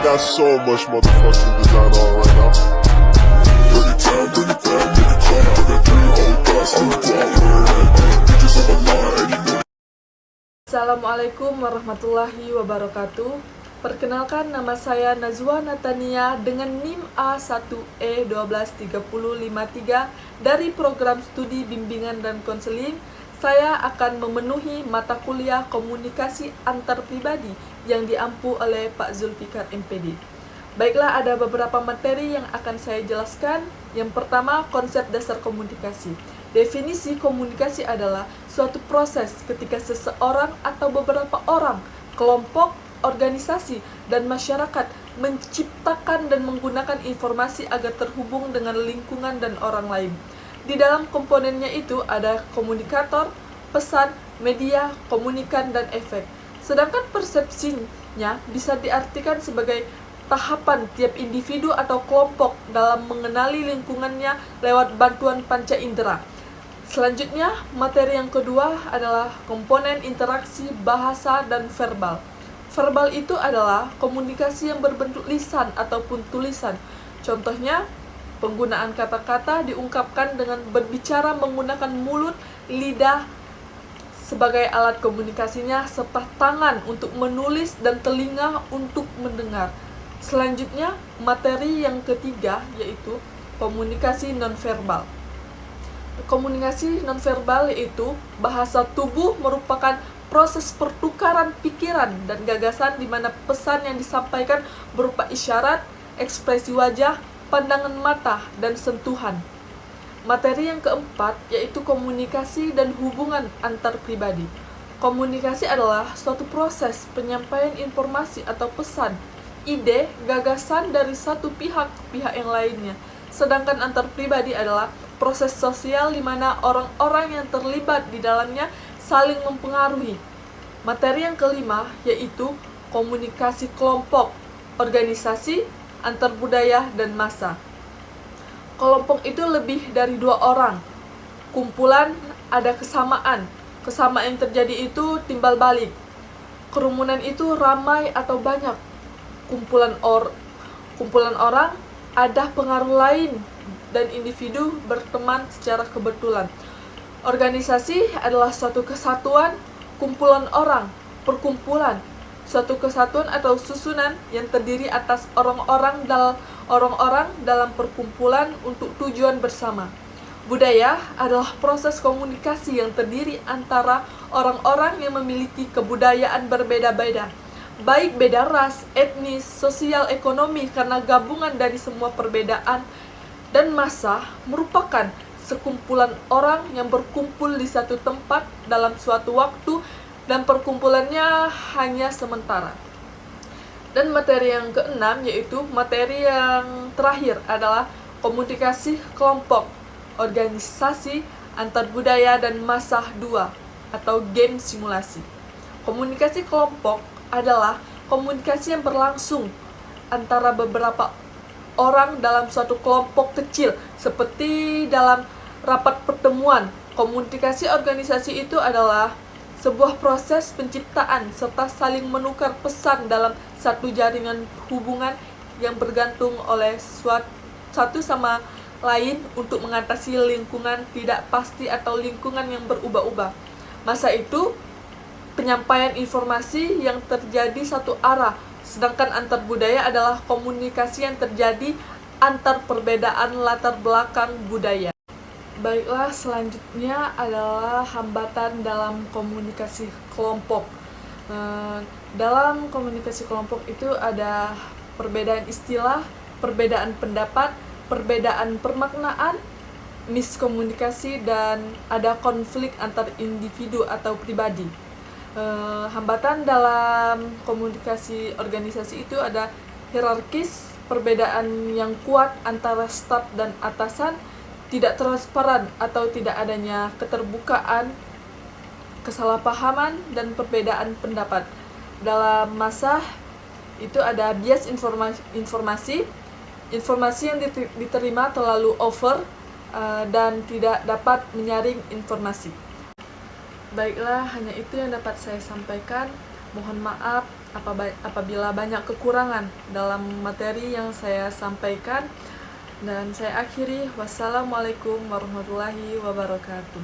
got so much motherfucking design on right now. Bring it down, bring it down, make it clap. I got 3 whole thoughts on the block. Bitches on my line, and you know. Assalamualaikum warahmatullahi wabarakatuh. Perkenalkan, nama saya Nazwa Natania dengan NIM A1E123053 dari program studi bimbingan dan konseling. Saya akan memenuhi mata kuliah komunikasi antar pribadi yang diampu oleh Pak Zulfikar MPD. Baiklah, ada beberapa materi yang akan saya jelaskan. Yang pertama, konsep dasar komunikasi. Definisi komunikasi adalah suatu proses ketika seseorang atau beberapa orang, kelompok, organisasi, dan masyarakat menciptakan dan menggunakan informasi agar terhubung dengan lingkungan dan orang lain. Di dalam komponennya itu ada komunikator, pesan, media, komunikan, dan efek. Sedangkan persepsinya bisa diartikan sebagai tahapan tiap individu atau kelompok dalam mengenali lingkungannya lewat bantuan panca indera. Selanjutnya, materi yang kedua adalah komponen interaksi bahasa dan verbal. Verbal itu adalah komunikasi yang berbentuk lisan ataupun tulisan. Contohnya, penggunaan kata-kata diungkapkan dengan berbicara menggunakan mulut, lidah sebagai alat komunikasinya, serta tangan untuk menulis dan telinga untuk mendengar. Selanjutnya, materi yang ketiga yaitu komunikasi nonverbal. Komunikasi nonverbal yaitu bahasa tubuh merupakan proses pertukaran pikiran dan gagasan di mana pesan yang disampaikan berupa isyarat, ekspresi wajah, pandangan mata, dan sentuhan. Materi yang keempat yaitu komunikasi dan hubungan antar pribadi. Komunikasi adalah suatu proses penyampaian informasi atau pesan, ide, gagasan dari satu pihak ke pihak yang lainnya. Sedangkan antar pribadi adalah proses sosial di mana orang-orang yang terlibat di dalamnya saling mempengaruhi. Materi yang kelima yaitu komunikasi kelompok, organisasi, antar budaya, dan massa. Kelompok itu lebih dari 2 orang. Kumpulan ada kesamaan. Kesamaan yang terjadi itu timbal balik. Kerumunan itu ramai atau banyak. Kumpulan orang ada pengaruh lain dan individu berteman secara kebetulan. Organisasi adalah suatu kesatuan, kumpulan orang, perkumpulan, suatu kesatuan atau susunan yang terdiri atas orang-orang dalam perkumpulan untuk tujuan bersama. Budaya adalah proses komunikasi yang terdiri antara orang-orang yang memiliki kebudayaan berbeda-beda, baik beda ras, etnis, sosial, ekonomi, karena gabungan dari semua perbedaan. Dan massa merupakan sekumpulan orang yang berkumpul di satu tempat dalam suatu waktu dan perkumpulannya hanya sementara. Dan materi yang keenam yaitu materi yang terakhir adalah komunikasi kelompok, organisasi, antar budaya, dan massa 2 atau game simulasi. Komunikasi kelompok adalah komunikasi yang berlangsung antara beberapa orang dalam suatu kelompok kecil seperti dalam rapat pertemuan. Komunikasi organisasi itu adalah sebuah proses penciptaan serta saling menukar pesan dalam satu jaringan hubungan yang bergantung oleh satu sama lain untuk mengatasi lingkungan tidak pasti atau lingkungan yang berubah-ubah. Masa itu penyampaian informasi yang terjadi satu arah, sedangkan antar budaya adalah komunikasi yang terjadi antar perbedaan latar belakang budaya. Baiklah, selanjutnya adalah hambatan dalam komunikasi kelompok. Dalam komunikasi kelompok itu ada perbedaan istilah, perbedaan pendapat, perbedaan permaknaan, miskomunikasi, dan ada konflik antar individu atau pribadi. Hambatan dalam komunikasi organisasi itu ada hierarkis, perbedaan yang kuat antara staf dan atasan, tidak transparan atau tidak adanya keterbukaan, kesalahpahaman, dan perbedaan pendapat. Dalam massa itu ada bias informasi yang diterima terlalu over dan tidak dapat menyaring informasi. Baiklah, hanya itu yang dapat saya sampaikan. Mohon maaf apabila banyak kekurangan dalam materi yang saya sampaikan. Dan saya akhiri, wassalamualaikum warahmatullahi wabarakatuh.